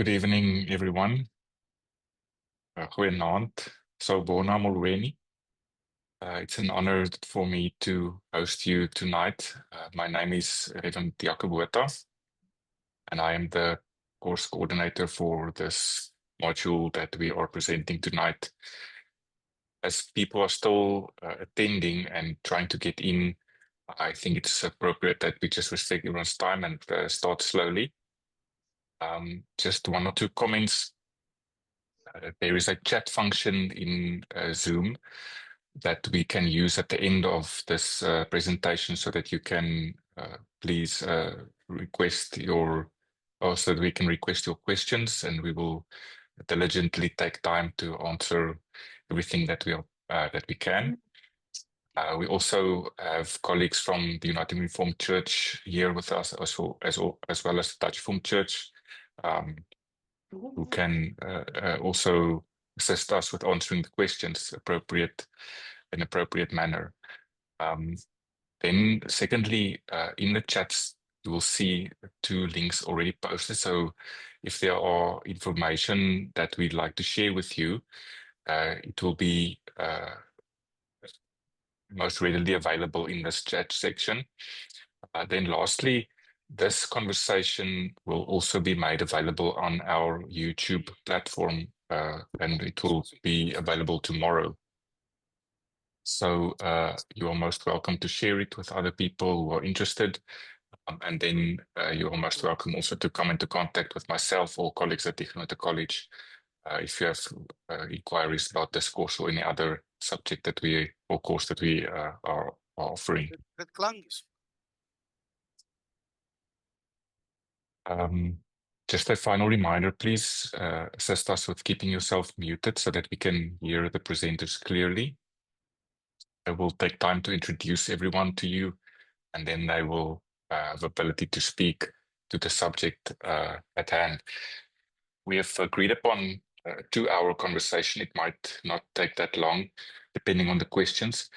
Good evening, everyone. Goeienaand. Sawubona molweni. It's an honor for me to host you tonight. My name is Reverend Jakobota, and I am the course coordinator for this module that we are presenting tonight. As people are still attending and trying to get in, I think it's appropriate that we just respect everyone's time and start slowly. Just one or two comments. There is a chat function in Zoom that we can use at the end of this presentation so that you can please request so that we can request your questions, and we will diligently take time to answer everything that we can. We also have colleagues from the United Reformed Church here with us, as well as the Dutch Reformed Church, who can also assist us with answering the questions in appropriate manner. Then secondly, in the chats, you will see two links already posted. So if there are information that we'd like to share with you, it will be most readily available in this chat section. Then lastly, this conversation will also be made available on our YouTube platform, and it will be available tomorrow. So you are most welcome to share it with other people who are interested. And then you are most welcome also to come into contact with myself or colleagues at the college if you have inquiries about this course or any other subject or course that we are offering. Just a final reminder, please assist us with keeping yourself muted so that we can hear the presenters clearly. I will take time to introduce everyone to you, and then they will have ability to speak to the subject at hand. We have agreed upon a 2-hour conversation. It might not take that long, depending on the questions.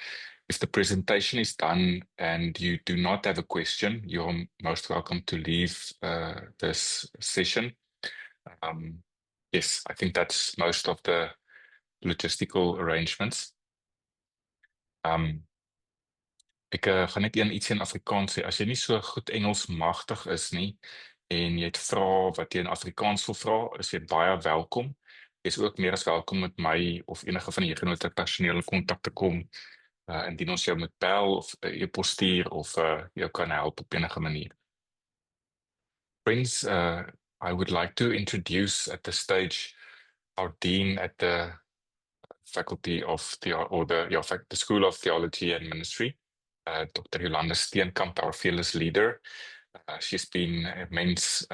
If the presentation is done and you do not have a question, you're most welcome to leave this session. Yes, I think that's most of the logistical arrangements. Ek gaan net iets in Afrikaans sê. As jy nie so goed Engels magtig is nie en jy het vrae wat jy in Afrikaans wil vra, is jy baie welkom. Jy is ook meer as welkom met my of enige van die genote personeel in kontak te kom. Indien ons jou met bel of e-pos stuur of jou kan help op enige manier. Friends, I would like to introduce at this stage our Dean at the Faculty of the School of Theology and Ministry, Dr. Jolanda Steenkamp, our fearless leader. She's been an immense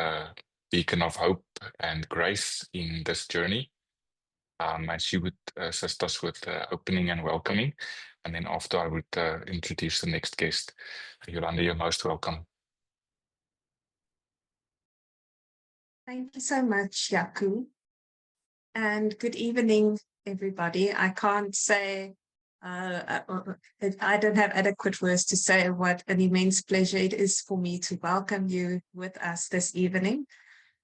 beacon of hope and grace in this journey. And she would assist us with opening and welcoming. And then after I would introduce the next guest. Jolanda, you're most welcome. Thank you so much, Jaco. And good evening, everybody. I can't say, I don't have adequate words to say what an immense pleasure it is for me to welcome you with us this evening.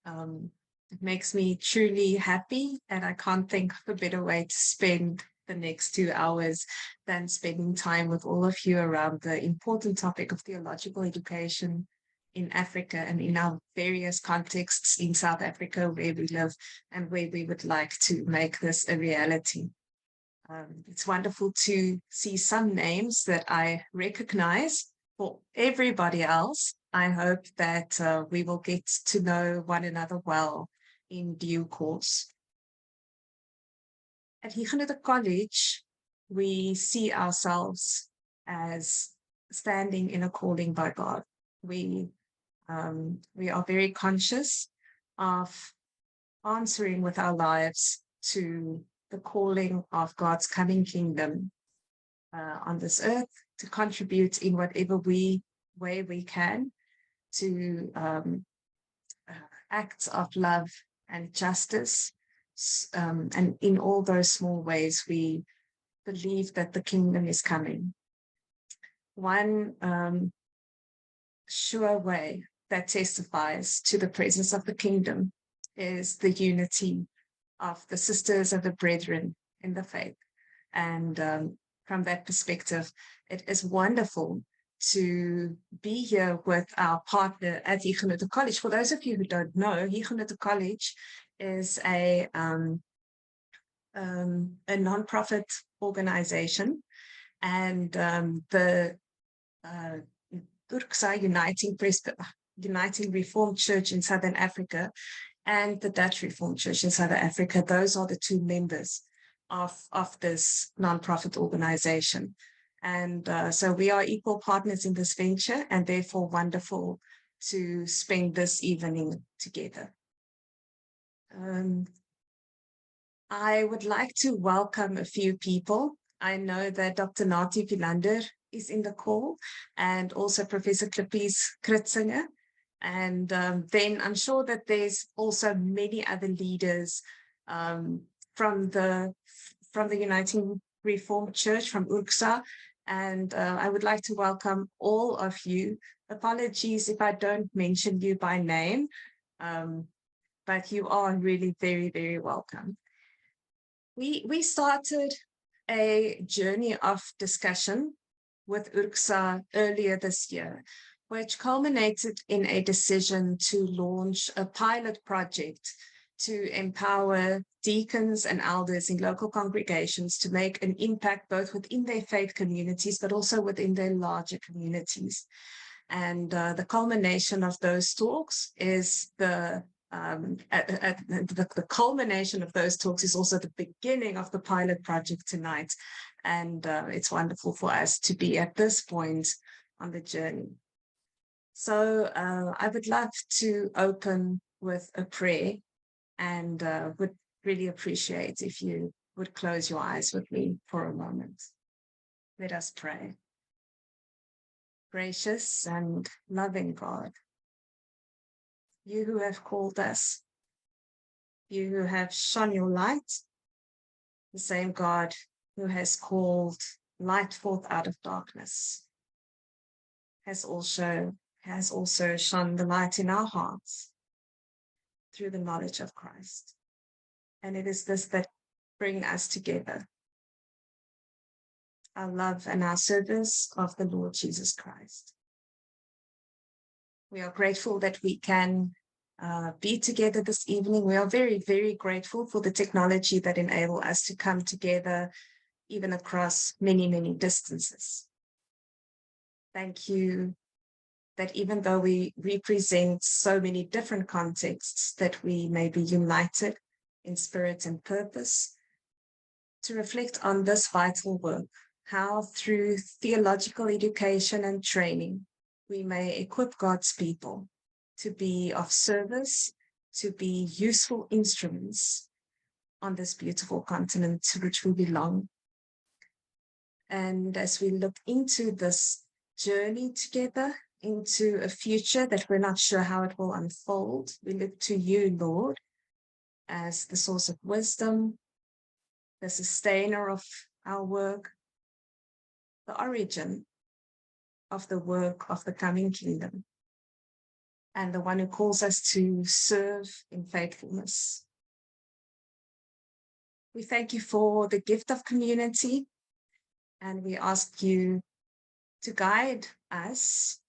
It makes me truly happy, and I can't think of a better way to spend the next 2 hours than spending time with all of you around the important topic of theological education in Africa and in our various contexts in South Africa where we live and where we would like to make this a reality. It's wonderful to see some names that I recognize. For everybody else, I hope that we will get to know one another well in due course. At Huguenot College, we see ourselves as standing in a calling by God. We are very conscious of answering with our lives to the calling of God's coming kingdom on this earth, to contribute in whatever way we can to acts of love and justice. And in all those small ways, we believe that the kingdom is coming. One sure way that testifies to the presence of the kingdom is the unity of the sisters and the brethren in the faith. And from that perspective, it is wonderful to be here with our partner at Huguenot College. For those of you who don't know, Huguenot College is a non-profit organization, and the URCSA Uniting Reformed Church in Southern Africa and the Dutch Reformed Church in Southern Africa, those are the two members of this non-profit organization. And so we are equal partners in this venture, and therefore wonderful to spend this evening together. I would like to welcome a few people. I know that Dr. Nati Philander is in the call, and also Professor Klippies Kritzinger. And then I'm sure that there's also many other leaders from the Uniting Reformed Church, from URCSA. And I would like to welcome all of you. Apologies if I don't mention you by name, but you are really very, very welcome. We started a journey of discussion with URCSA earlier this year, which culminated in a decision to launch a pilot project to empower deacons and elders in local congregations to make an impact both within their faith communities, but also within their larger communities. And the culmination of those talks is the culmination of those talks is also the beginning of the pilot project tonight. And it's wonderful for us to be at this point on the journey. So I would love to open with a prayer, and would really appreciate if you would close your eyes with me for a moment. Let us pray. Gracious and loving God, you who have called us, you who have shone your light, the same God who has called light forth out of darkness, has also shone the light in our hearts through the knowledge of Christ. And it is this that brings us together, our love and our service of the Lord Jesus Christ. We are grateful that we can be together this evening. We are very, very grateful for the technology that enables us to come together even across many, many distances. Thank you that even though we represent so many different contexts, that we may be united in spirit and purpose to reflect on this vital work, how through theological education and training, we may equip God's people to be of service, to be useful instruments on this beautiful continent to which we belong. And as we look into this journey together, into a future that we're not sure how it will unfold, we look to you, Lord, as the source of wisdom, the sustainer of our work, the origin of the work of the coming kingdom, and the one who calls us to serve in faithfulness. We thank you for the gift of community, and we ask you to guide us,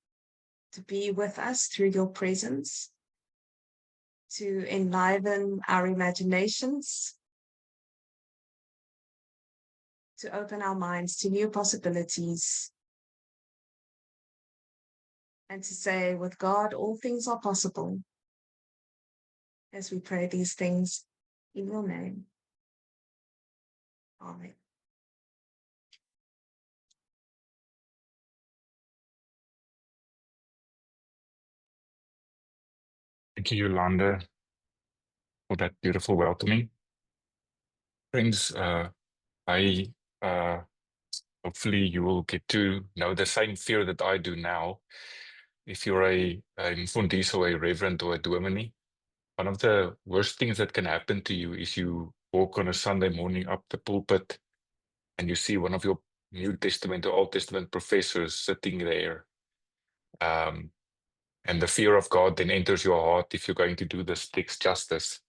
to be with us through your presence, to enliven our imaginations, to open our minds to new possibilities, and to say, with God, all things are possible, as we pray these things in your name. Amen. Thank you, Yolanda, for that beautiful welcoming. Friends, I hopefully you will get to know the same fear that I do now. If you're a mfundisi or a reverend or a dominee, one of the worst things that can happen to you is you walk on a Sunday morning up the pulpit and you see one of your New Testament or Old Testament professors sitting there. And the fear of God then enters your heart if you're going to do this text justice.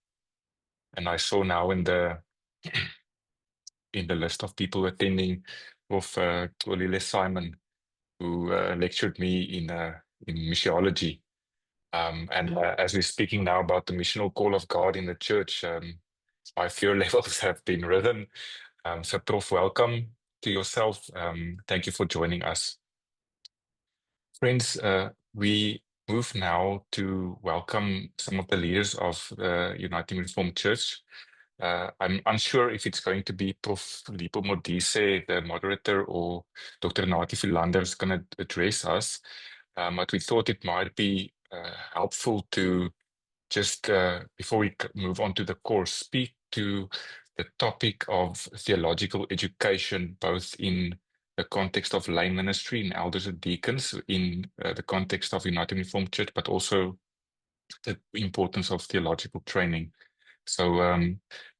And I saw now in the list of people attending of Kolile Simon, who lectured me in missiology. As we're speaking now about the missional call of God in the church, my fear levels have been risen. So Prof, welcome to yourself. Thank you for joining us. Friends, we move now to welcome some of the leaders of the Uniting Reformed Church. I'm unsure if it's going to be Prof. Lipo Modise, the moderator, or Dr. Nati Philander is going to address us. But we thought it might be helpful to just, before we move on to the course, speak to the topic of theological education, both in the context of lay ministry and elders and deacons, in the context of United Reformed Church, but also the importance of theological training. So,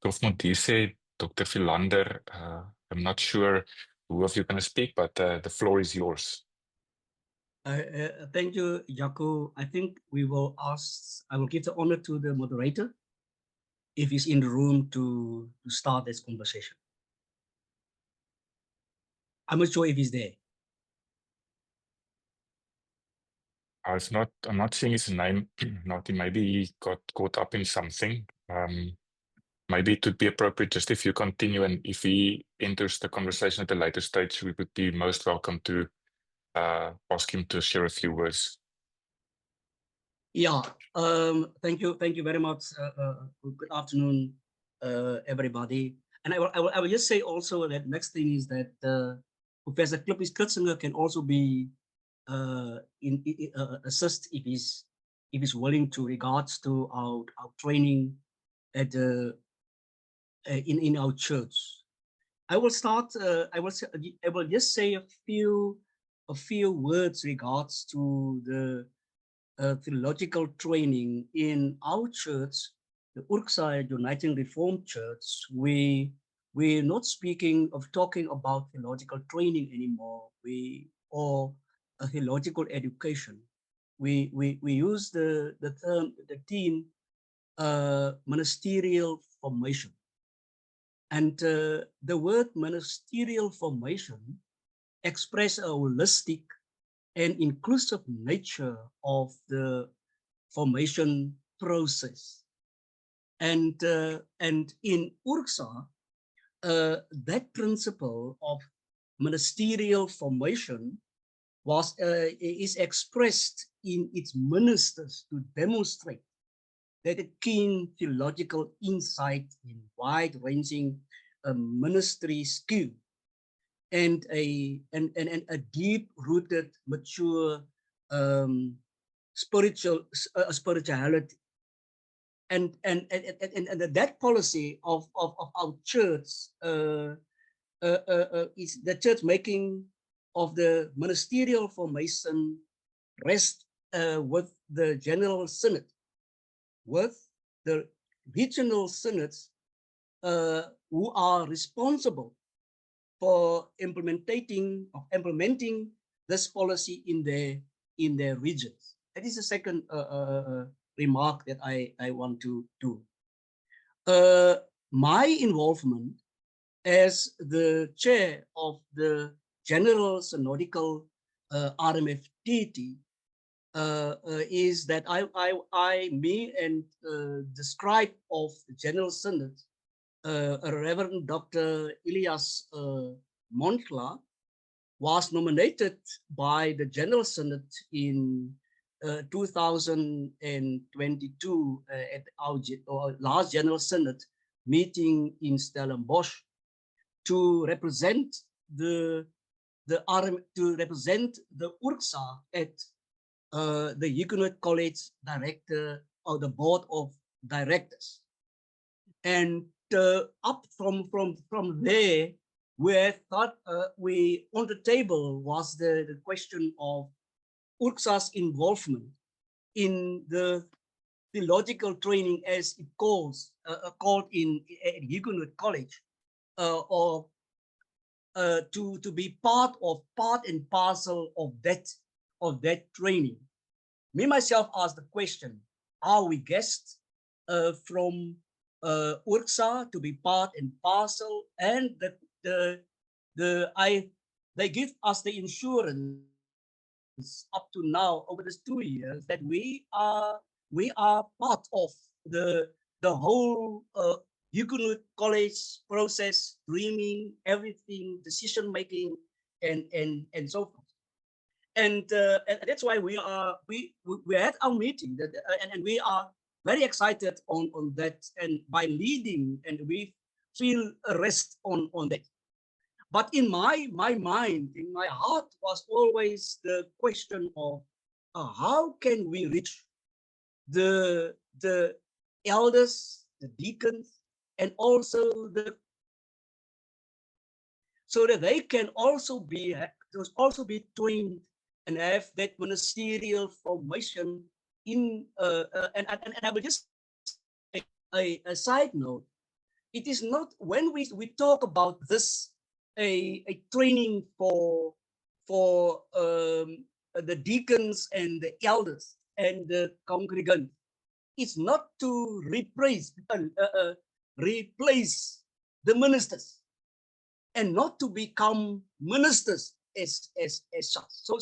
Prof. Modise, Dr. Philander, I'm not sure who of you going to speak, but the floor is yours. Thank you, Jaco. I think I will give the honor to the moderator if he's in the room to start this conversation. I'm not sure if he's there. I'm not seeing his name. Maybe he got caught up in something. Maybe it would be appropriate just if you continue, and if he enters the conversation at a later stage, we would be most welcome to ask him to share a few words. Yeah, thank you very much. Good afternoon, everybody. And I will just say also that next thing is that Professor Klippis Kritzinger can also be assist if he's willing to regards to our training at in our church. I will start. I will just say a few words regards to the theological training in our church, the URCSA Uniting Reformed Church. We're not talking about theological training anymore. Or a theological education. We use the theme ministerial formation. And the word ministerial formation expresses a holistic and inclusive nature of the formation process. And in URCSA, that principle of ministerial formation is expressed in its ministers to demonstrate that a keen theological insight in wide-ranging ministry skill and a deep-rooted, mature spirituality, and that policy of our church is the church making of the ministerial formation rest with the General Synod, with the regional synods who are responsible for implementing this policy in their regions. That is the second remark that I want to do. My involvement as the chair of the General Synodical RMFTT is that me and the scribe of the General Synod, Reverend Dr. Elias Montla, was nominated by the General Synod in 2022 at our last General Synod meeting in Stellenbosch to represent the URCSA at the Huguenot College director or the board of directors. And up from there, we thought on the table was the question of URCSA's involvement in the theological training, as it called in Huguenot College, or to be part and parcel of that training. me myself asked the question, are we guests from URCSA to be part and parcel, and they give us the insurance up to now over these 2 years that we are part of the whole Huguenot College process, dreaming, everything, decision making, and so forth. And that's why we had our meeting, and we are very excited on that, and by leading, and we feel a rest on that. But in my mind, in my heart, was always the question of how can we reach the elders, the deacons, and also so that they can also be trained and have that ministerial formation in and I will just say a side note. It is not when we talk about this a training for the deacons and the elders and the congregants. It's not to replace the ministers, and not to become ministers as such. So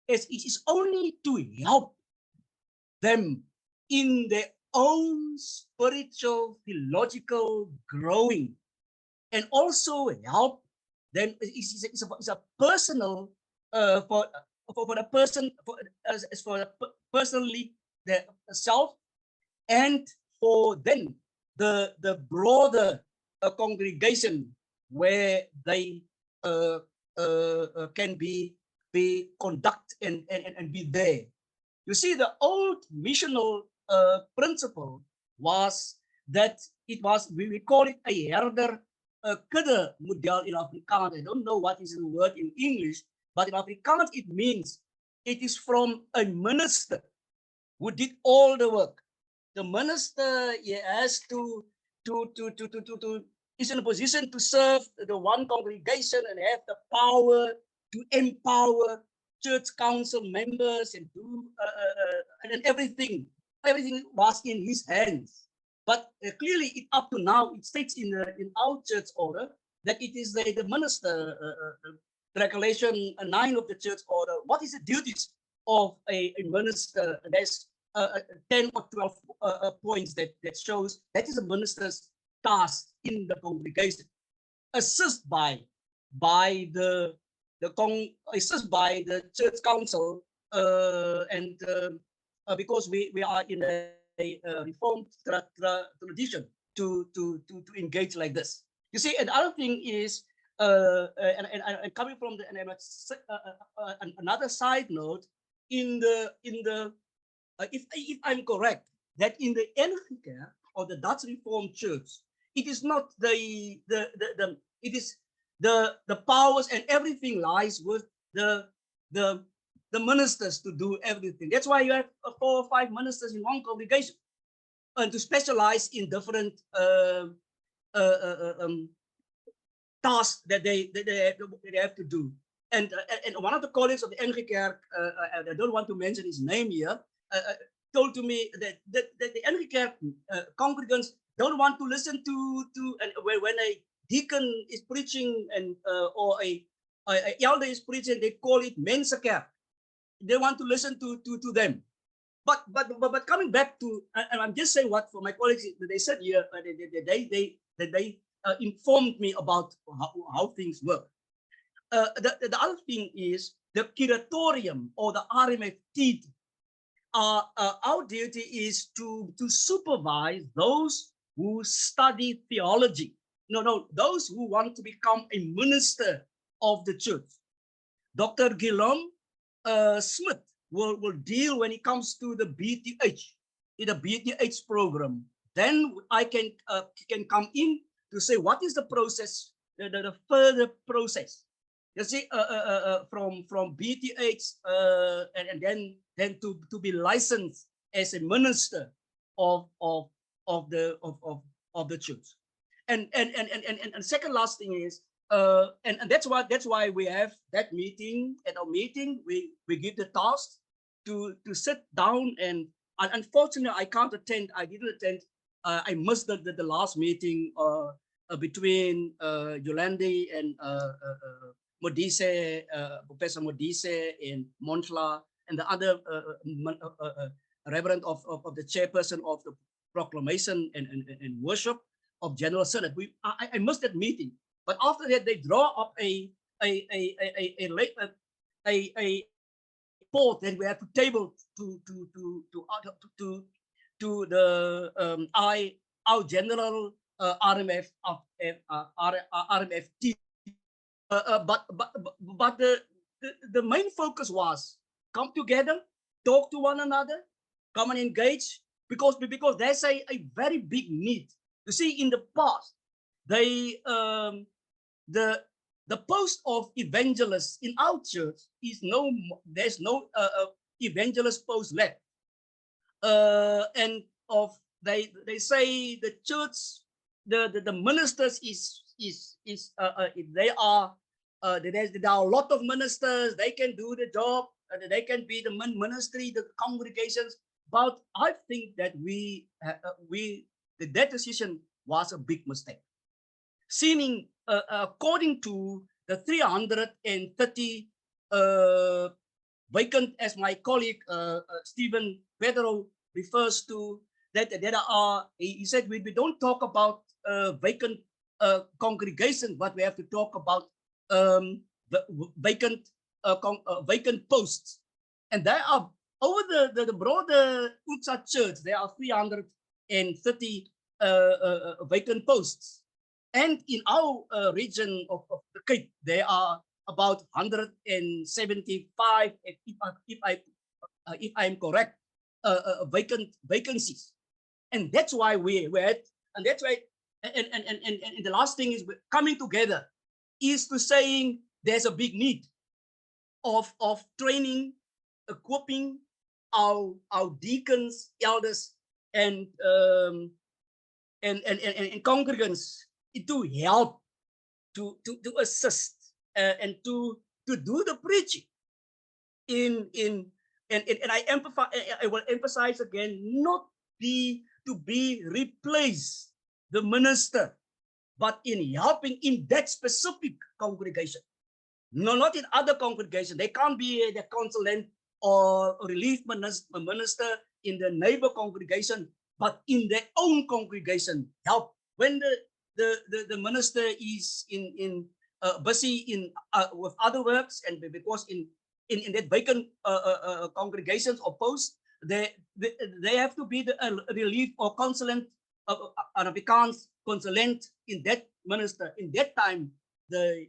it is only to help them in their own spiritual, theological growing, and also help them. It's a personal for the person, for personally the self, and for then the broader congregation where they can be conduct and be there. You see, the old missional principle was that it was, we call it a herder kudde model in Afrikaans. I don't know what is the word in English, but in Afrikaans it means it is from a minister who did all the work. The minister, he has to is in a position to serve the one congregation and have the power to empower church council members and do and everything was in his hands. But clearly, up to now, it states in our church order that it is the minister, Regulation 9 of the church order. What is the duties of a minister? There's 10 or 12 points that shows that is a minister's task in the congregation. Assist by the church council, and because we are in a reformed tradition to engage like this. You see, another thing is, and coming from another side note, if I'm correct, that in the NGK or the Dutch Reformed Church, it is not it is the powers and everything lies with the ministers to do everything. That's why you have 4 or 5 ministers in one congregation, and to specialize in different tasks that they have to do. And one of the colleagues of the NG I don't want to mention his name here, told to me that the NG congregants don't want to listen to and when a deacon is preaching and or a elder is preaching, they call it mensekerk. They want to listen to them. But coming back to, and I'm just saying what for my colleagues they said here, they informed me about how things work. The other thing is the curatorium or the RMFT. Our duty is to supervise those who study theology. No, those who want to become a minister of the church. Dr. Guillaume Smith will deal when it comes to the BTH, in the BTH program. Then I can come in to say what is the process, the further process. You see, from BTH and then to be licensed as a minister of the church. And second last thing is, and that's why we have that meeting. At our meeting, we give the task to sit down and unfortunately I can't attend. I didn't attend. I missed the last meeting between Yolandi and Modise, Professor Modise in Montla, and the other reverend of the chairperson of the proclamation and worship of General Synod. I missed that meeting, but after that they draw up a report that we have to table to the our general RMF RMFT. But the main focus was come together, talk to one another, come and engage, because there's a very big need. You see, in the past, they the post of evangelist in our church is there's no evangelist post left, and of they say the church, the ministers there are a lot of ministers, they can do the job, they can be the ministry, the congregations, but I think that that decision was a big mistake. Seeming according to the 330 vacant, as my colleague Stephen Pedro refers to, that there are, he said, we don't talk about vacant congregation, but we have to talk about the vacant posts. And there are, over the broader URCSA church, there are 330 vacant posts. And in our region of the Cape, there are about 175, if I'm correct, vacancies. And that's why we're at, and that's why, and the last thing is coming together is to saying there's a big need of training, equipping our deacons, elders, and congregants to help, to assist, and to do the preaching. And I will emphasize again, not to be replace the minister, but in helping in that specific congregation. No, not in other congregations. They can't be the consulate or relief minister in the neighbor congregation, but in their own congregation, help. When the minister is in busy in with other works, and because in that vacant congregations or posts, they have to be the relief or consulate, Afrikaans consulent in that minister. In that time, the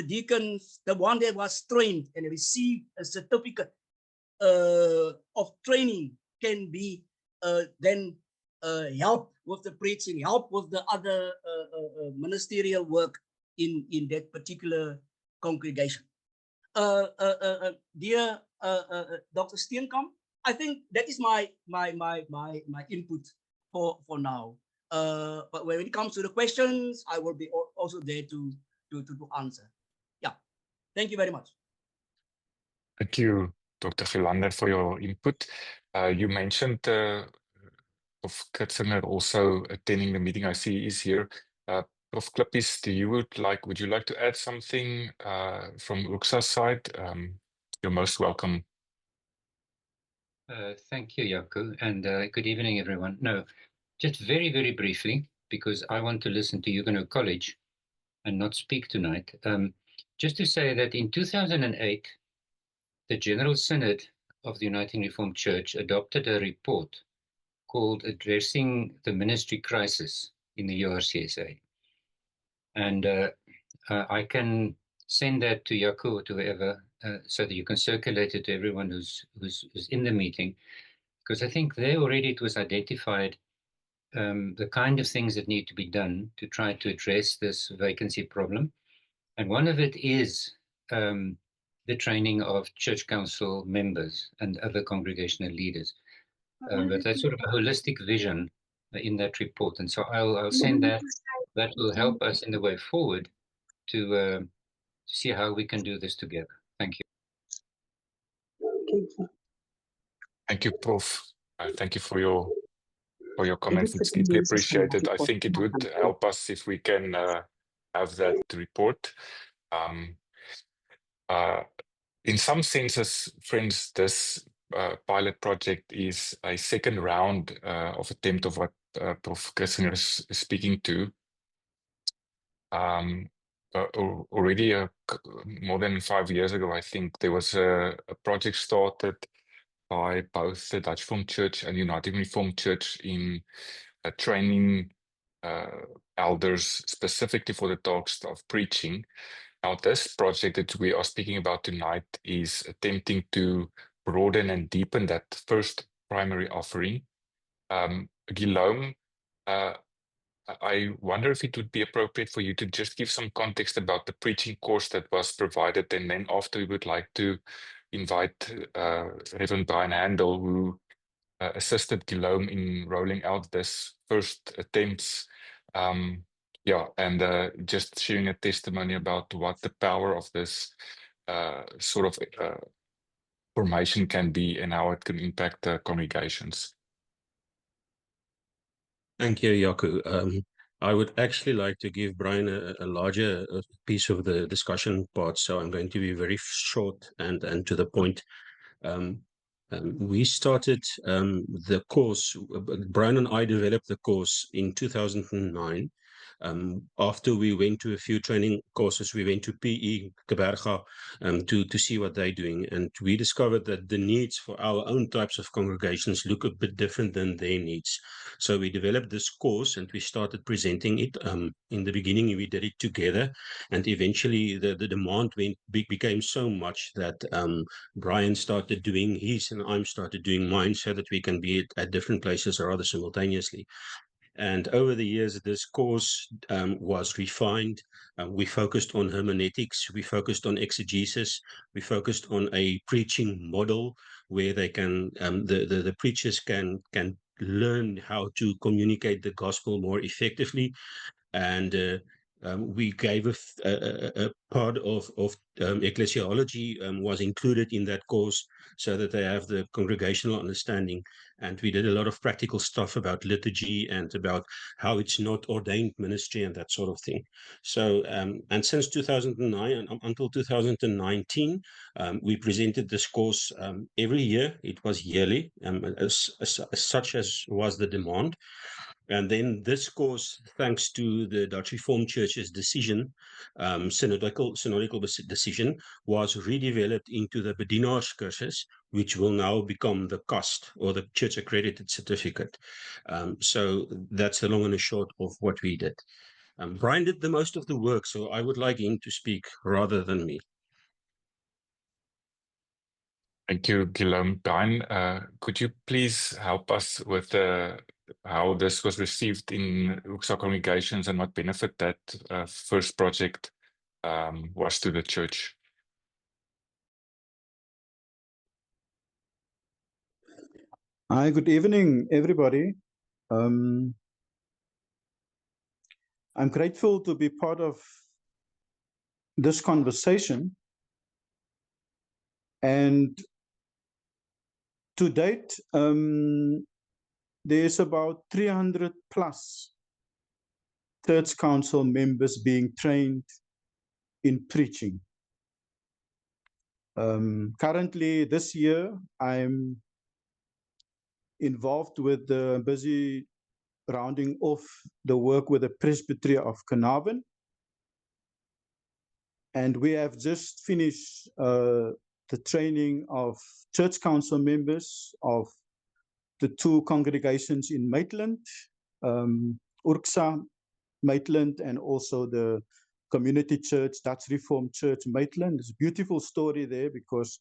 deacons, the one that was trained and received a certificate of training, can be then help with the preaching, help with the other ministerial work in that particular congregation. Dear Dr. Steenkamp, I think that is my input for now. But when it comes to the questions, I will be also there to answer. Yeah, thank you very much. Thank you, Dr. Philander, for your input. You mentioned Prof. Kritzinger also attending the meeting. I see he's here. Prof. Klippies, would you like to add something from URCSA's side? You're most welcome. Thank you, Jaco, and good evening, everyone. No, just very, very briefly, because I want to listen to Huguenot College and not speak tonight. Just to say that in 2008, the General Synod of the Uniting Reformed Church adopted a report called Addressing the Ministry Crisis in the URCSA. And I can send that to Jaco or to whoever, so that you can circulate it to everyone who's in the meeting, because I think there already it was identified the kind of things that need to be done to try to address this vacancy problem. And one of it is the training of church council members and other congregational leaders. But that's sort of a holistic vision in that report. And so I'll send that. That will help us in the way forward to see how we can do this together. Thank you. Thank you, Prof. Thank you for your comments. It's deeply appreciated. I think it would help us if we can have that report. In some senses, friends, this pilot project is a second round of attempt of what Prof. Christian is speaking to. Already more than 5 years ago, I think there was a project started by both the Dutch Reformed Church and United Reformed Church in training elders specifically for the task of preaching. Now, this project that we are speaking about tonight is attempting to broaden and deepen that first primary offering. Guillaume, I wonder if it would be appropriate for you to just give some context about the preaching course that was provided, and then after we would like to invite Reverend Brian Handel, who assisted Guillaume in rolling out this first attempts. Just sharing a testimony about what the power of this sort of formation can be and how it can impact the congregations. Thank you, Jaco. I would actually like to give Brian a larger piece of the discussion part, so I'm going to be very short and to the point. We started the course, Brian and I developed the course in 2009. After we went to a few training courses, we went to PE, Kaberga, to see what they're doing. And we discovered that the needs for our own types of congregations look a bit different than their needs. So we developed this course and we started presenting it. In the beginning, we did it together. And eventually the demand became so much that Brian started doing his and I started doing mine so that we can be at different places rather simultaneously. And over the years, this course was refined. We focused on hermeneutics. We focused on exegesis. We focused on a preaching model where they can, the preachers can learn how to communicate the gospel more effectively. And we gave a part of ecclesiology was included in that course so that they have the congregational understanding. And we did a lot of practical stuff about liturgy and about how it's not ordained ministry and that sort of thing. So, and since 2009 and until 2019, we presented this course every year. It was yearly, such as was the demand. And then this course, thanks to the Dutch Reformed Church's decision, synodical decision, was redeveloped into the Bedienaars cursus, which will now become the CAST, or the Church Accredited Certificate. So that's the long and the short of what we did. Brian did the most of the work, so I would like him to speak rather than me. Thank you, Guillaume. Brian, could you please help us with how this was received in URCSA congregations and what benefit that first project was to the church? Hi, good evening, everybody. I'm grateful to be part of this conversation. And to date, there's about 300 plus Church Council members being trained in preaching. Currently, this year, I'm involved with the busy rounding off the work with the Presbytery of Carnarvon. And we have just finished the training of Church Council members of the two congregations in Maitland, URCSA Maitland, and also the Community Church, Dutch Reformed Church Maitland. It's a beautiful story there because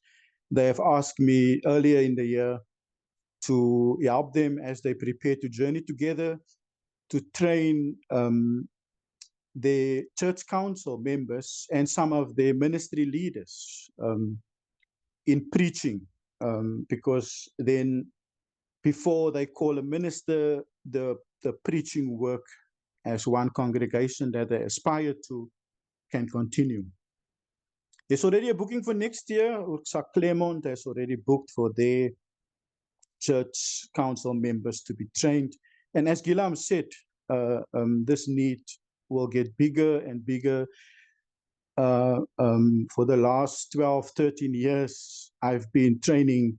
they have asked me earlier in the year to help them as they prepare to journey together to train their church council members and some of their ministry leaders in preaching, because then before they call a minister, the preaching work as one congregation that they aspire to can continue. There's already a booking for next year. URCSA Claremont has already booked for their church council members to be trained. And as Gilam said, this need will get bigger and bigger. For the last 12, 13 years, I've been training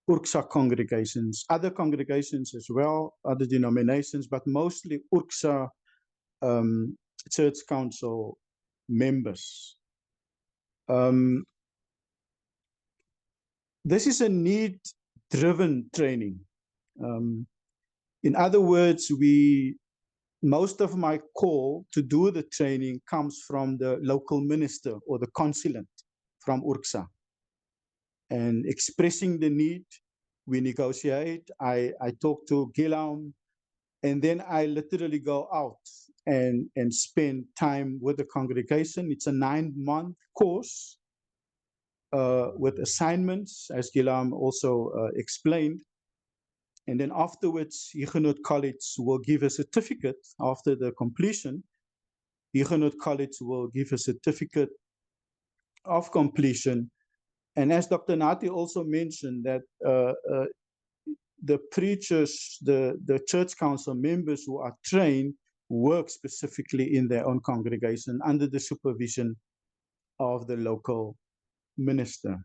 URCSA congregations, other congregations as well, other denominations, but mostly URCSA church council members. This is a need-driven training. In other words, most of my call to do the training comes from the local minister or the consulate from URCSA. And expressing the need, we negotiate, I talk to Gilam, and then I literally go out and spend time with the congregation. It's a 9-month course with assignments, as Gilam also explained. And then afterwards, Huguenot College will give a certificate after the completion. Huguenot College will give a certificate of completion. And as Dr. Nati also mentioned, that the preachers, the church council members who are trained work specifically in their own congregation under the supervision of the local minister.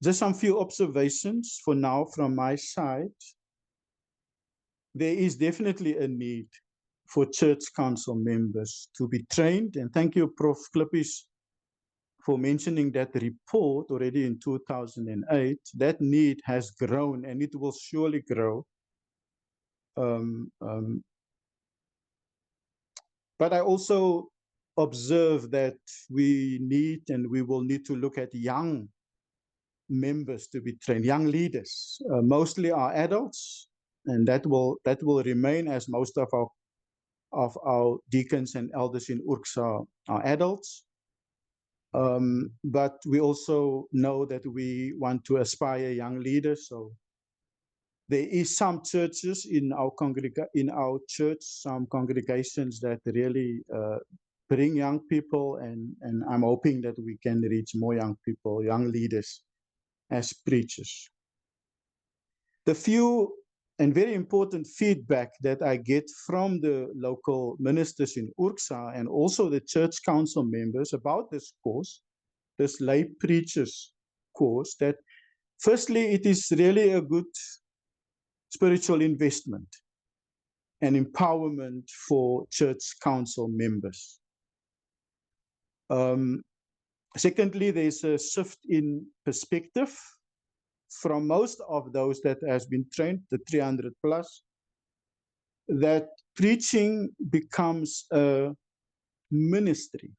Just some few observations for now from my side. There is definitely a need for church council members to be trained. And thank you, Prof. Klippies, for mentioning that report already in 2008. That need has grown and it will surely grow. But I also observe that we need and we will need to look at young members to be trained, young leaders, mostly are adults, and that will remain, as most of our deacons and elders in URCSA are adults. But we also know that we want to aspire young leaders. So there is some churches in our church, some congregations that really bring young people, and I'm hoping that we can reach more young people, young leaders as preachers. The few and very important feedback that I get from the local ministers in URCSA and also the church council members about this course, this lay preachers course, that firstly, it is really a good spiritual investment and empowerment for church council members. Secondly, there's a shift in perspective from most of those that has been trained, the 300 plus, that preaching becomes a ministry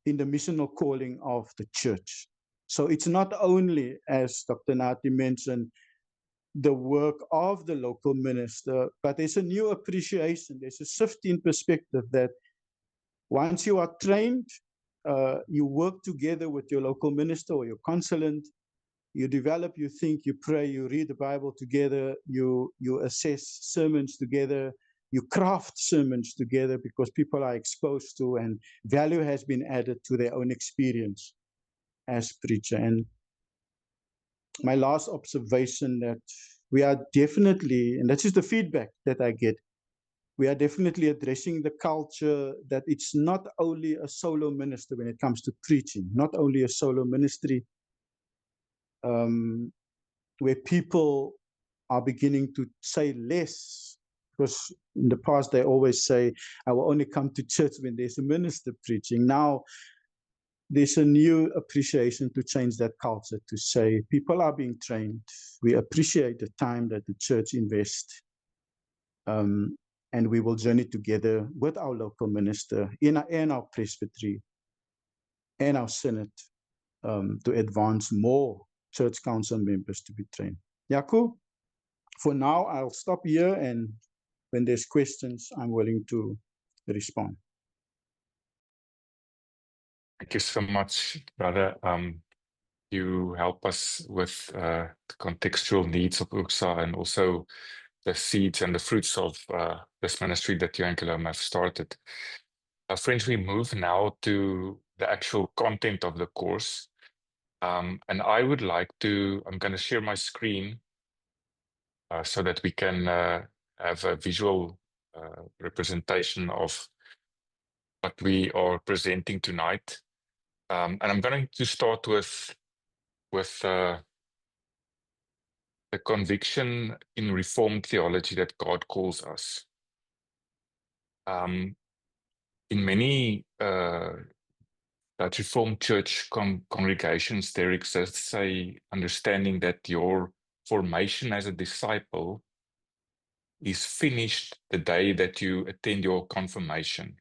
in the missional calling of the church. So it's not only, as Dr. Nati mentioned, the work of the local minister, but there's a new appreciation, there's a shift in perspective that once you are trained, you work together with your local minister or your consulate, you develop, you think, you pray, you read the Bible together, you assess sermons together, you craft sermons together because people are exposed to and value has been added to their own experience as preacher. And my last observation, that we are definitely, and that is the feedback that I get, we are definitely addressing the culture that it's not only a solo minister when it comes to preaching, not only a solo ministry, where people are beginning to say less, because in the past they always say, I will only come to church when there's a minister preaching. Now there's a new appreciation to change that culture, to say people are being trained. We appreciate the time that the church invests, and we will journey together with our local minister in our presbytery and our synod to advance more church council members to be trained. Jaco, for now, I'll stop here, and when there's questions, I'm willing to respond. Thank you so much, brother. You help us with the contextual needs of URCSA and also the seeds and the fruits of this ministry that you and Gilam have started. Friends, we move now to the actual content of the course. And I would like to, I'm going to share my screen so that we can have a visual representation of what we are presenting tonight. And I'm going to start with the conviction in Reformed theology that God calls us. In many Dutch Reformed Church congregations, there exists a understanding that your formation as a disciple is finished the day that you attend your confirmation.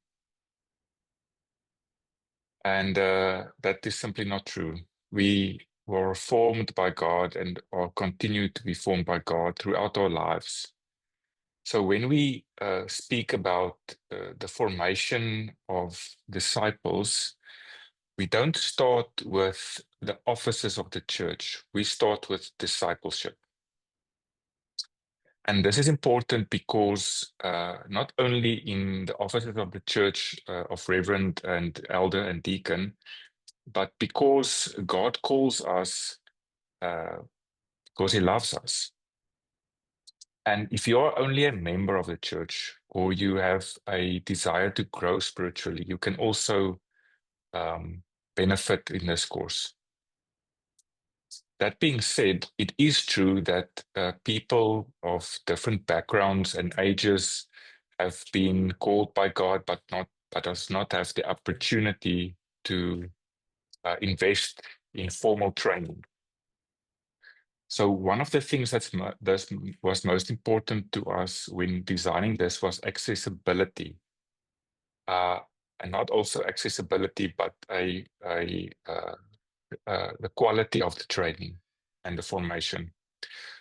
And that is simply not true. We were formed by God and are continued to be formed by God throughout our lives. So when we speak about the formation of disciples, we don't start with the offices of the church. We start with discipleship. And this is important because not only in the offices of the church of reverend and elder and deacon, but because God calls us because he loves us. And if you are only a member of the church or you have a desire to grow spiritually, you can also benefit in this course. That being said, it is true that people of different backgrounds and ages have been called by God, but does not have the opportunity to invest in formal training. So one of the things that was most important to us when designing this was accessibility, and not also accessibility, but the quality of the training and the formation.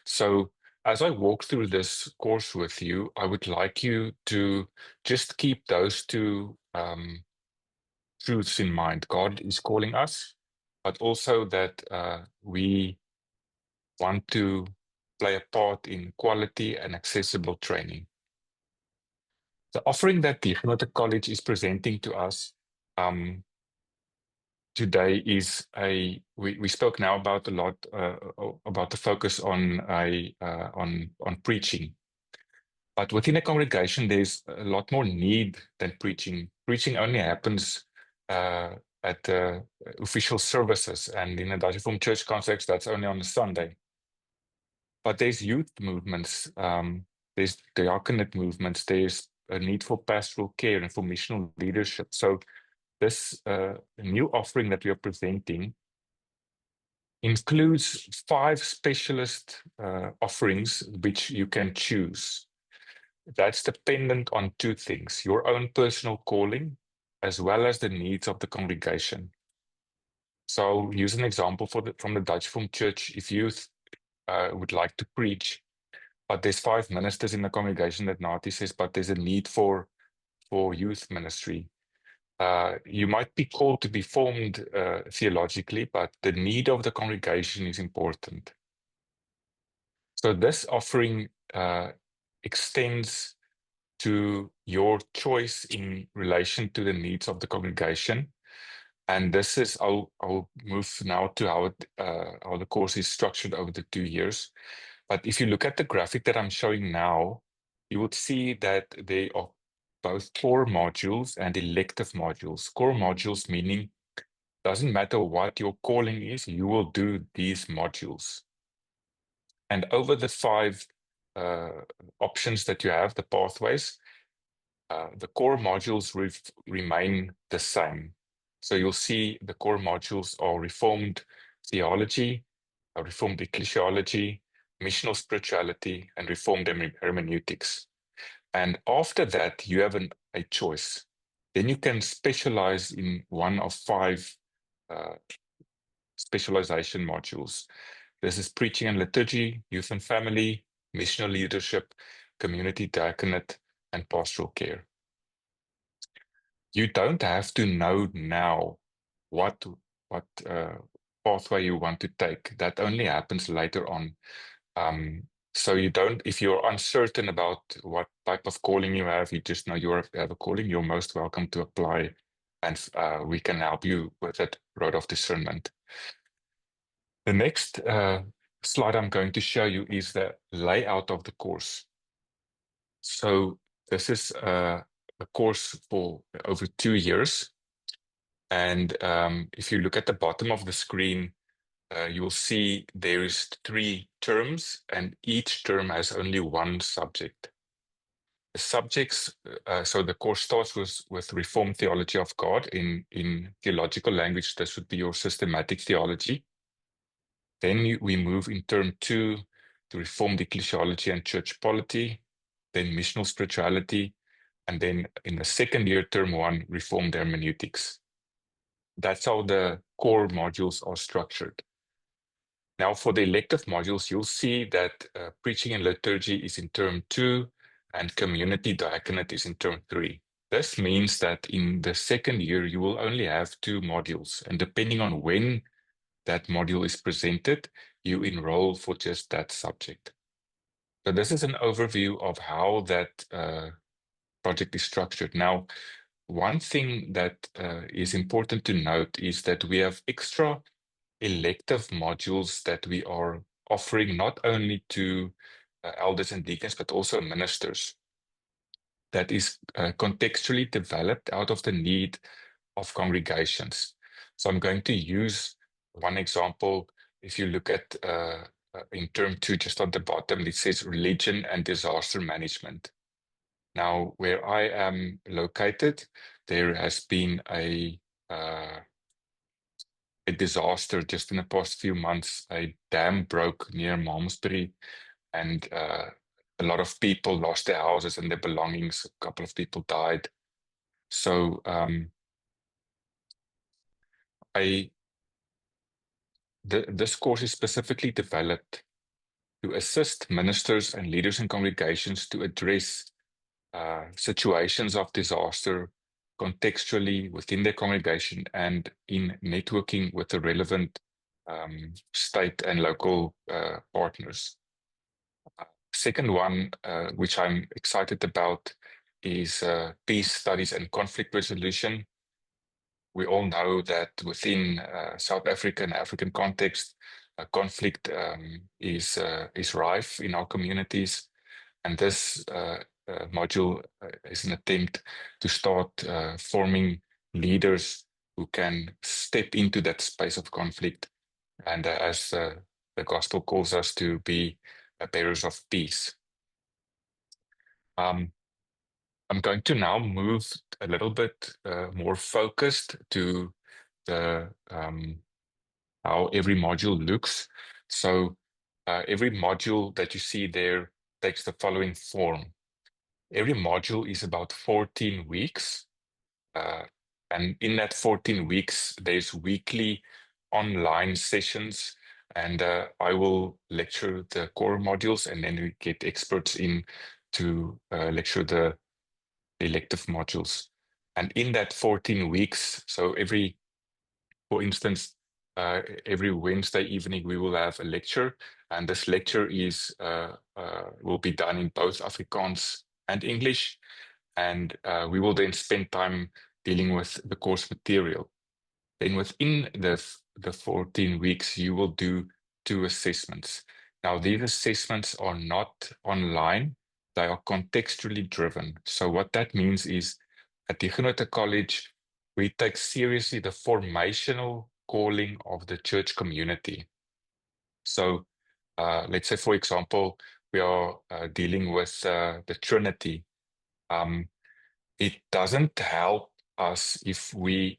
So as I walk through this course with you, I would like you to just keep those two truths in mind. God is calling us, but also that we want to play a part in quality and accessible training. The offering that the Huguenot College is presenting to us today is we spoke now about a lot about the focus on preaching, but within a congregation there's a lot more need than preaching. Preaching only happens at official services, and in a Dutch Reformed Church context that's only on a Sunday. But there's youth movements, there's diaconate movements, there's a need for pastoral care and for missional leadership. So this new offering that we are presenting includes 5 specialist offerings which you can choose. That's dependent on 2 things: your own personal calling, as well as the needs of the congregation. So I'll use an example from the Dutch Reformed Church. If you would like to preach, but there's 5 ministers in the congregation that Nati says, but there's a need for youth ministry. You might be called to be formed theologically, but the need of the congregation is important. So this offering extends to your choice in relation to the needs of the congregation. And this is, I'll move now to how the course is structured over the 2 years. But if you look at the graphic that I'm showing now, you would see that they are both core modules and elective modules. Core modules meaning doesn't matter what your calling is, you will do these modules. And over the 5 options that you have, the pathways, the core modules remain the same. So you'll see the core modules are Reformed theology, Reformed ecclesiology, missional spirituality, and Reformed hermeneutics. And after that, you have a choice. Then you can specialize in one of 5 specialization modules. This is preaching and liturgy, youth and family, missional leadership, community diaconate, and pastoral care. You don't have to know now what pathway you want to take. That only happens later on. So you don't, if you're uncertain about what type of calling you have, you just know you have a calling, you're most welcome to apply, and we can help you with that road of discernment. The next slide I'm going to show you is the layout of the course. So this is a course for over 2 years. And if you look at the bottom of the screen, you will see there is 3 terms, and each term has only one subject. The subjects, so the course starts with Reformed Theology of God. In theological language, this would be your systematic theology. Then we move in term 2 to Reformed Ecclesiology and Church Polity, then Missional Spirituality, and then in the second year, term 1, Reformed Hermeneutics. That's how the core modules are structured. Now, for the elective modules, you'll see that Preaching and Liturgy is in term 2, and Community Diaconate is in term 3. This means that in the second year, you will only have 2 modules, and depending on when that module is presented, you enroll for just that subject. So this is an overview of how that project is structured. Now, one thing that is important to note is that we have extra elective modules that we are offering not only to elders and deacons, but also ministers. That is contextually developed out of the need of congregations. So I'm going to use one example. If you look at in term 2, just at the bottom, it says religion and disaster management. Now, where I am located, there has been a disaster just in the past few months. A dam broke near Malmesbury, and a lot of people lost their houses and their belongings. A couple of people died. So this course is specifically developed to assist ministers and leaders in congregations to address situations of disaster contextually within their congregation and in networking with the relevant state and local partners. Second one, which I'm excited about, is peace studies and conflict resolution. We all know that within South African African context, conflict is rife in our communities, and this module is an attempt to start forming leaders who can step into that space of conflict, and as the gospel calls us to be bearers of peace. I'm going to now move a little bit more focused to the how every module looks. So every module that you see there takes the following form. Every module is about 14 weeks. And in that 14 weeks, there's weekly online sessions, and I will lecture the core modules, and then we get experts in to lecture the elective modules. And in that 14 weeks, so for instance, every Wednesday evening, we will have a lecture, and this lecture will be done in both Afrikaans and English, and we will then spend time dealing with the course material. Then within the 14 weeks, you will do 2 assessments. Now, these assessments are not online, they are contextually driven. So what that means is at Huguenot College, we take seriously the formational calling of the church community. So let's say, for example, we are dealing with the Trinity. It doesn't help us if we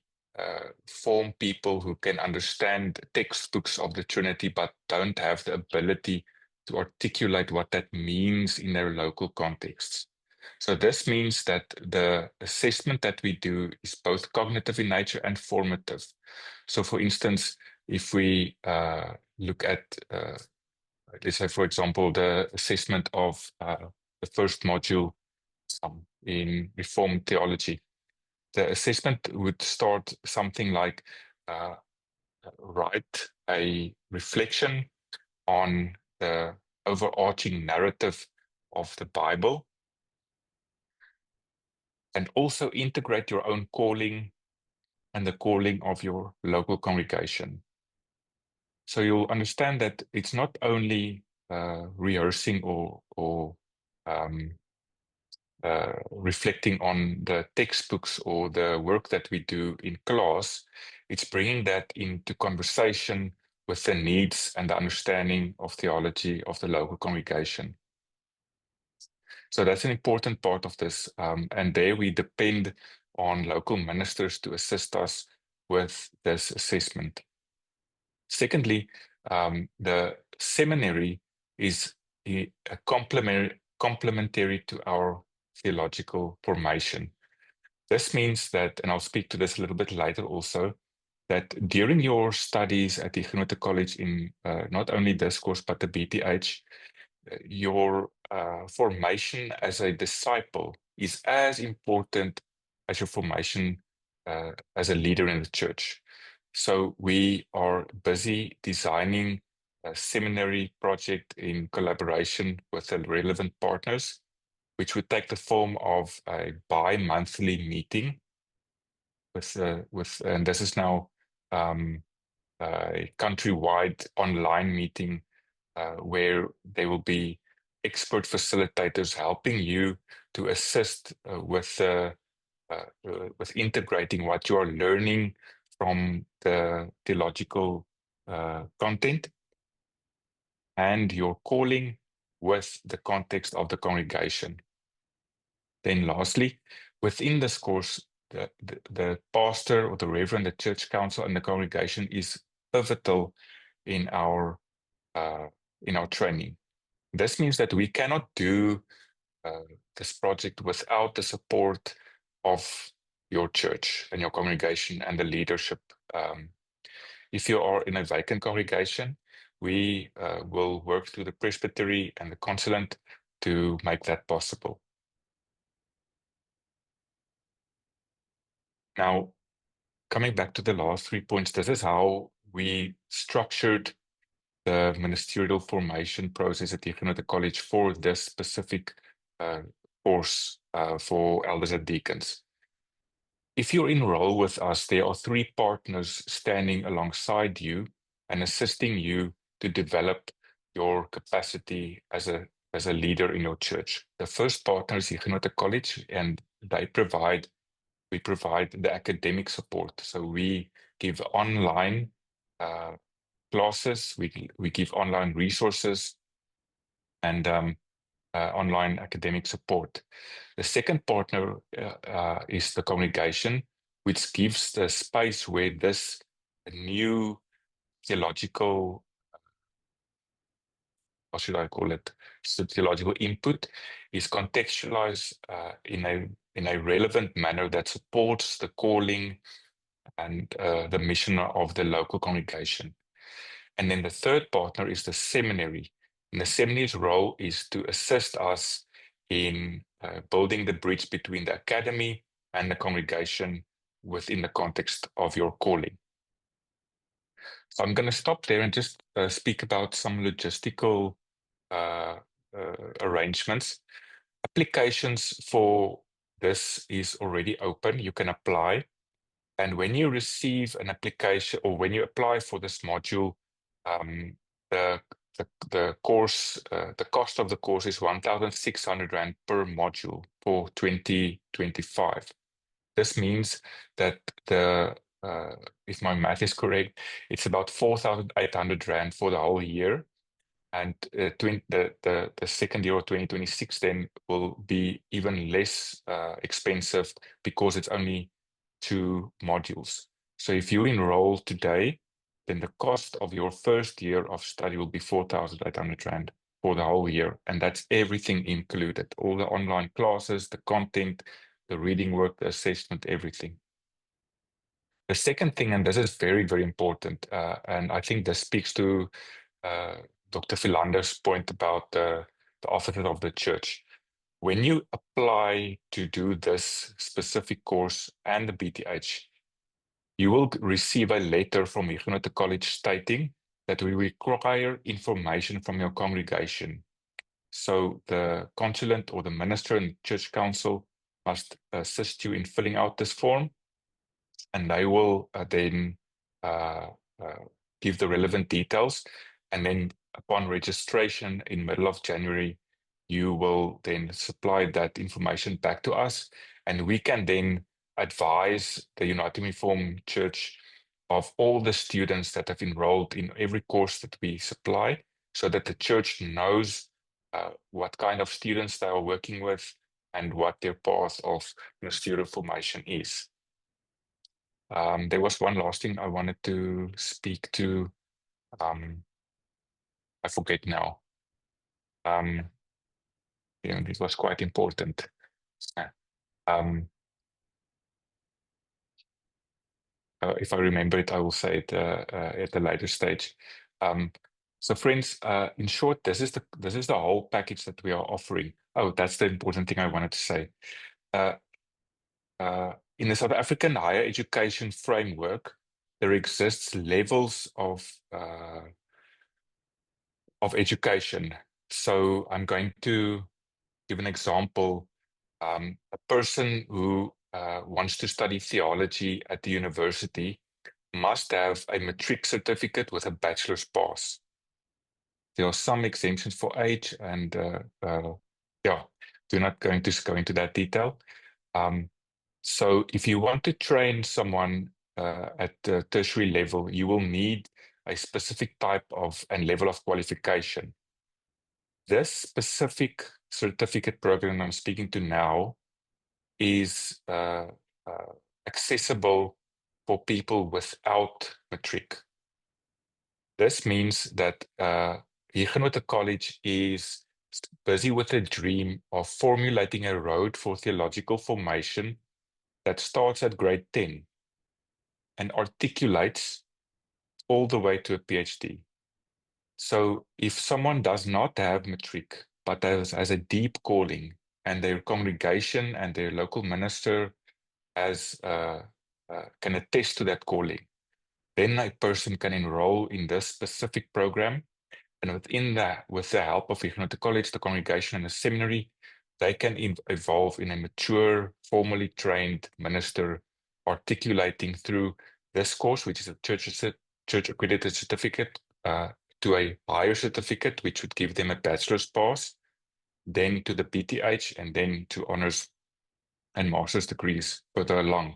form people who can understand textbooks of the Trinity, but don't have the ability to articulate what that means in their local contexts. So this means that the assessment that we do is both cognitive in nature and formative. So for instance, if we look at, let's say, for example, the assessment of the first module in Reformed Theology, the assessment would start something like write a reflection on the overarching narrative of the Bible, and also integrate your own calling and the calling of your local congregation. So you'll understand that it's not only rehearsing or reflecting on the textbooks or the work that we do in class, it's bringing that into conversation with the needs and the understanding of theology of the local congregation. So that's an important part of this. And there we depend on local ministers to assist us with this assessment. Secondly, the seminary is a complementary to our theological formation. This means that, and I'll speak to this a little bit later also, that during your studies at the Huguenot College in not only this course, but the BTH, your formation as a disciple is as important as your formation as a leader in the church. So we are busy designing a seminary project in collaboration with the relevant partners, which would take the form of a bi-monthly meeting and this is now a countrywide online meeting where there will be expert facilitators helping you to assist with integrating what you are learning from the theological content and your calling with the context of the congregation. Then lastly, within this course, the pastor or the reverend, the church council, and the congregation is pivotal in our training. This means that we cannot do this project without the support of your church and your congregation and the leadership. If you are in a vacant congregation, we will work through the presbytery and the consulant to make that possible. Now, coming back to the last 3 points, this is how we structured the ministerial formation process at Huguenot College for this specific course for elders and deacons. If you enroll with us, there are 3 partners standing alongside you and assisting you to develop your capacity as a leader in your church. The first partner is Huguenot College, and we provide the academic support. So we give online classes, we give online resources and online academic support. The second partner is the congregation, which gives the space where this new theological, how should I call it, theological input is contextualized in a relevant manner that supports the calling and the mission of the local congregation. And then the third partner is the seminary. And the seminary's role is to assist us in building the bridge between the academy and the congregation within the context of your calling. So I'm going to stop there and just speak about some logistical arrangements. Applications for this is already open. You can apply. And when you receive an application or when you apply for this module, the course, the cost of the course is 1,600 Rand per module for 2025. This means that if my math is correct, it's about 4,800 Rand for the whole year. And the second year of 2026 then will be even less expensive because it's only 2 modules. So if you enroll today, then the cost of your first year of study will be 4,800 Rand for the whole year. And that's everything included, all the online classes, the content, the reading work, the assessment, everything. The second thing, and this is very, very important, and I think this speaks to Dr. Philander's point about the officer of the church. When you apply to do this specific course and the BTH, you will receive a letter from Huguenot College stating that we require information from your congregation. So the consulant or the minister and church council must assist you in filling out this form, and they will then uh, uh, give the relevant details. And then upon registration in middle of January, you will then supply that information back to us, and we can then advise the United Reformed Church of all the students that have enrolled in every course that we supply, so that the church knows what kind of students they are working with and what their path of student formation is. There was one last thing I wanted to speak to. I forget now. It was quite important. If I remember it, I will say it at a later stage. So, friends, in short, this is the whole package that we are offering. Oh, that's the important thing I wanted to say. In the South African higher education framework, there exists levels of education. So I'm going to give an example. A person who wants to study theology at the university must have a matric certificate with a bachelor's pass. There are some exemptions for age, and yeah, we're not going to go into that detail. So if you want to train someone at the tertiary level, you will need a specific type of and level of qualification. This specific certificate program I'm speaking to now is accessible for people without matric. This means that Huguenot College is busy with the dream of formulating a road for theological formation that starts at grade 10 and articulates all the way to a PhD. So if someone does not have matric, but has a deep calling, and their congregation and their local minister can attest to that calling, then a person can enroll in this specific program. And with the help of Huguenot College, the congregation, and the seminary, they can evolve in a mature, formally trained minister, articulating through this course, which is a church accredited certificate, to a higher certificate, which would give them a bachelor's pass, then to the PTH, and then to honors and master's degrees further along.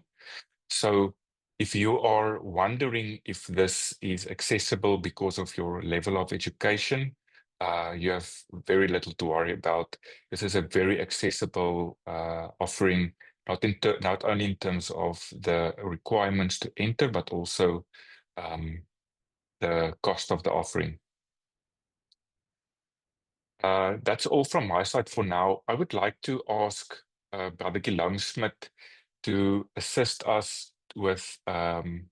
So if you are wondering if this is accessible because of your level of education, you have very little to worry about. This is a very accessible offering, not only in terms of the requirements to enter, but also the cost of the offering. That's all from my side for now. I would like to ask Brother Guillaume Smith to assist us with the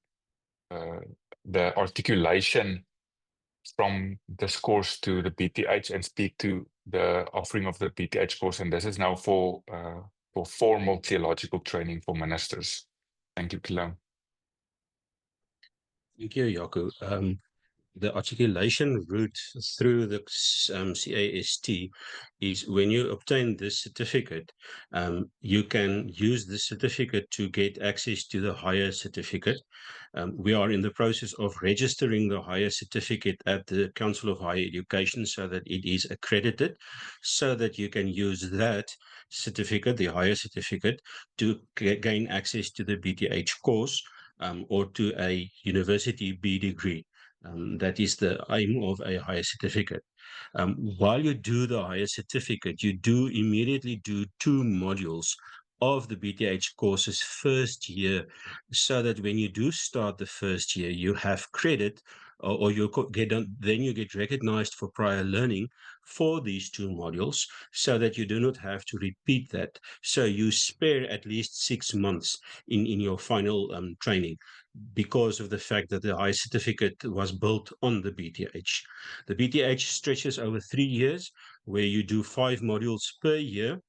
articulation from this course to the PTH and speak to the offering of the PTH course. And this is now for formal theological training for ministers. Thank you, Guillaume. Thank you, Jaco. The articulation route through the CAST is when you obtain this certificate, you can use the certificate to get access to the higher certificate. We are in the process of registering the higher certificate at the Council of Higher Education so that it is accredited, so that you can use that certificate, the higher certificate, to gain access to the BTH course or to a university B degree. That is the aim of a higher certificate. While you do the higher certificate, you do immediately do 2 modules of the BTH courses first year, so that when you do start the first year, you have credit, or then you get recognized for prior learning for these 2 modules, so that you do not have to repeat that. So you spare at least 6 months in your final training, because of the fact that the high certificate was built on the BTH. The BTH stretches over 3 years, where you do 5 modules per year,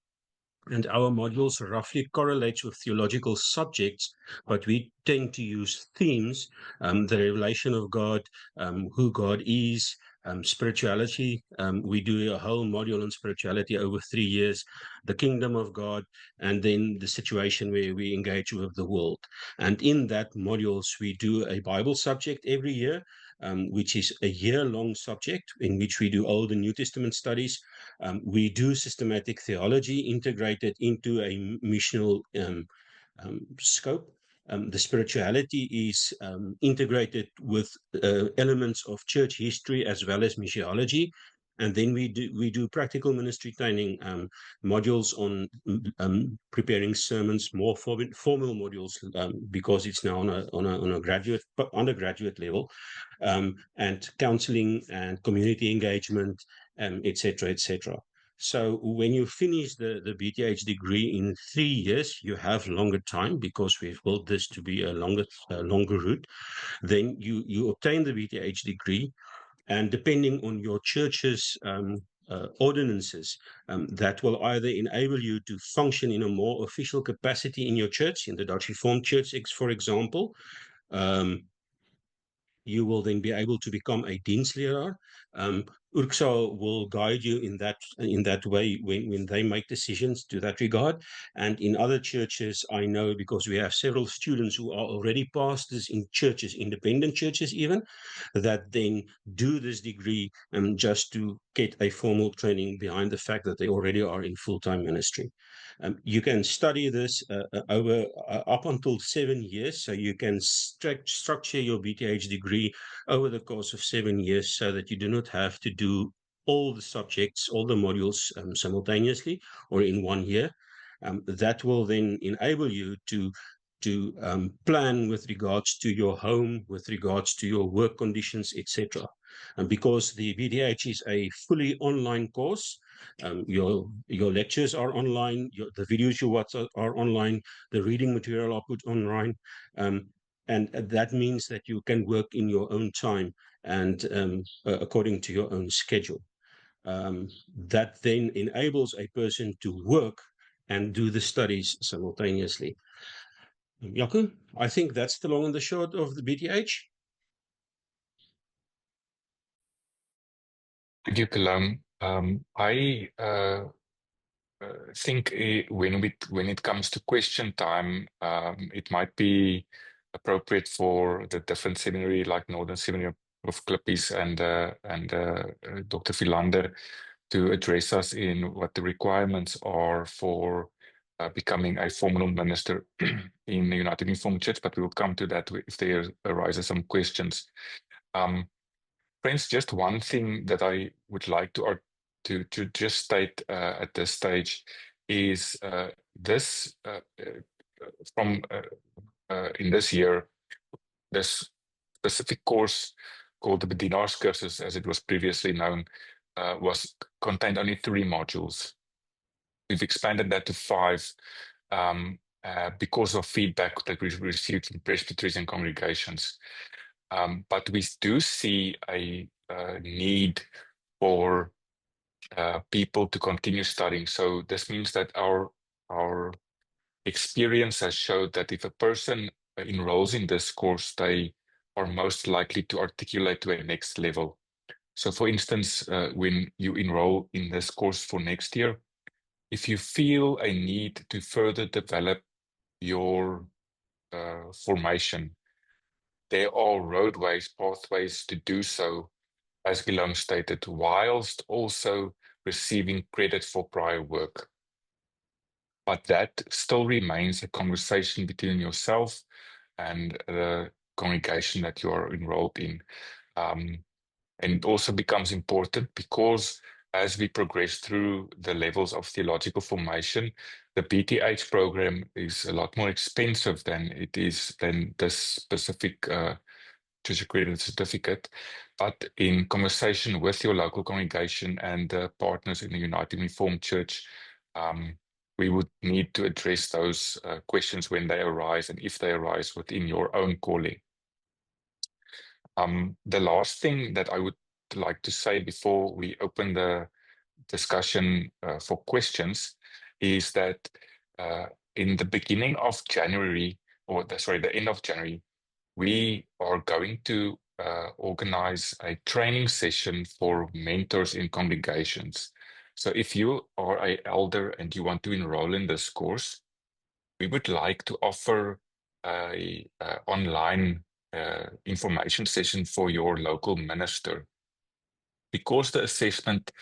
and our modules roughly correlate with theological subjects, but we tend to use themes, the revelation of God, who God is, spirituality. We do a whole module on spirituality over 3 years, the kingdom of God, and then the situation where we engage with the world. And in that modules, we do a Bible subject every year, which is a year-long subject in which we do Old and New Testament studies. We do systematic theology integrated into a missional scope. The spirituality is integrated with elements of church history as well as missiology. And then we do practical ministry training modules on preparing sermons, more formal modules, because it's now on a graduate undergraduate level, and counseling and community engagement, etc., etc. So when you finish the BTH degree in 3 years, you have longer time because we've built this to be a longer route. Then you obtain the BTH degree, and depending on your church's ordinances, that will either enable you to function in a more official capacity in your church, in the Dutch Reformed Church, for example. You will then be able to become a dienstleraar. URCSA will guide you in that way when they make decisions to that regard. And in other churches, I know, because we have several students who are already pastors in churches, independent churches even, that then do this degree just to get a formal training behind the fact that they already are in full-time ministry. You can study this over up until 7 years, so you can structure your BTH degree over the course of 7 years so that you do not have to do all the subjects, all the modules simultaneously or in 1 year. That will then enable you to plan with regards to your home, with regards to your work conditions, etc. And because the BTH is a fully online course, your lectures are online, the videos you watch are online, the reading material are put online, and that means that you can work in your own time and according to your own schedule. That then enables a person to work and do the studies simultaneously. Jaco, I think that's the long and the short of the BTH. Thank you, Kalam. I think when it comes to question time, it might be appropriate for the different seminary, like Northern Seminary of Klippies and Dr. Philander, to address us in what the requirements are for becoming a formal minister in the United Reformed Church, but we will come to that if there arises some questions. Friends, just one thing that I would like to just state at this stage is this from in this year, this specific course called the Bedienaars as it was previously known, was contained only 3 modules. We've expanded that to 5 because of feedback that we received from presbyteries and congregations. But we do see a need for people to continue studying. So this means that our experience has showed that if a person enrolls in this course, they are most likely to articulate to a next level. So for instance, when you enroll in this course for next year, if you feel a need to further develop your formation, there are pathways to do so, as Guillaume stated, whilst also receiving credit for prior work. But that still remains a conversation between yourself and the congregation that you are enrolled in. And it also becomes important because as we progress through the levels of theological formation, the BTH program is a lot more expensive than this specific church accredited certificate. But in conversation with your local congregation and partners in the United Reformed Church, we would need to address those questions when they arise and if they arise within your own calling. The last thing that I would like to say before we open the discussion for questions is that in the beginning of January, the end of January, we are going to organize a training session for mentors in congregations. So if you are an elder and you want to enroll in this course, we would like to offer a online information session for your local minister. Because the assessment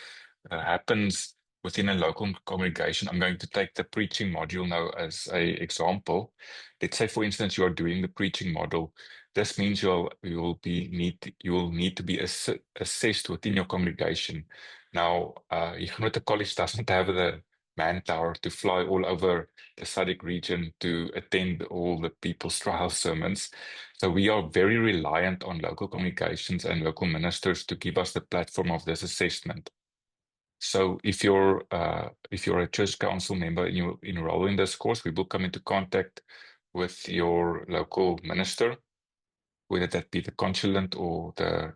happens within a local congregation, I'm going to take the preaching module now as an example. Let's say, for instance, you are doing the preaching module. This means you will need to be assessed within your congregation. Now, Huguenot College doesn't have the manpower to fly all over the SADC region to attend all the people's trial sermons. So we are very reliant on local congregations and local ministers to give us the platform of this assessment. So if you're a church council member and you enroll in this course, we will come into contact with your local minister, whether that be the consulant or the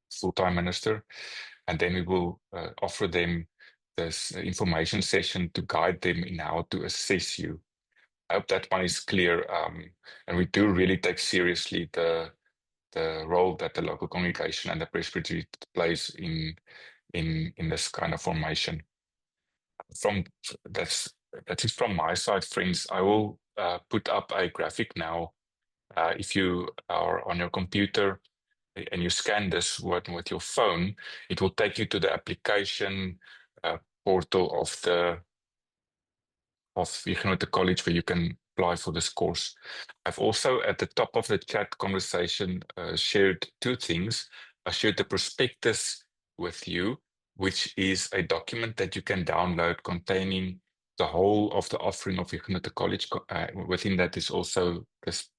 full-time minister, and then we will offer them this information session to guide them in how to assess you. I hope that one is clear, and we do really take seriously the role that the local congregation and the presbytery plays in this kind of formation. That's it from my side, friends. I will put up a graphic now. If you are on your computer and you scan this with your phone, it will take you to the application portal of Huguenot College where you can apply for this course. I've also, at the top of the chat conversation, shared two things. I shared the prospectus with you, which is a document that you can download containing the whole of the offering of Huguenot College. Within that is also this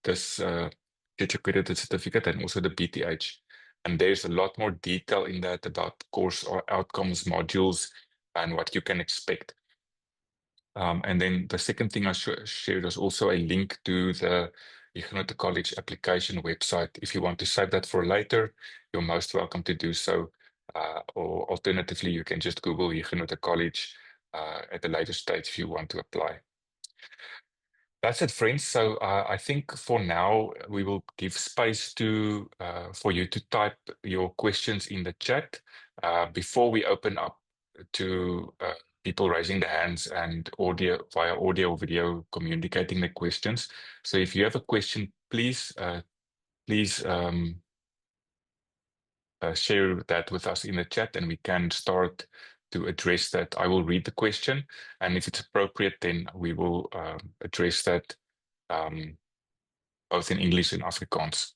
accredited certificate and also the BTH. And there's a lot more detail in that about course or outcomes, modules, and what you can expect. And then the second thing I shared was also a link to the Huguenot College application website. If you want to save that for later, you're most welcome to do so. Or alternatively, you can just Google Huguenot College at a later stage if you want to apply. That's it, friends. So I think for now, we will give space for you to type your questions in the chat before we open up to people raising their hands and via audio or video communicating the questions. So if you have a question, please share that with us in the chat and we can start to address that. I will read the question, and if it's appropriate, then we will address that both in English and Afrikaans.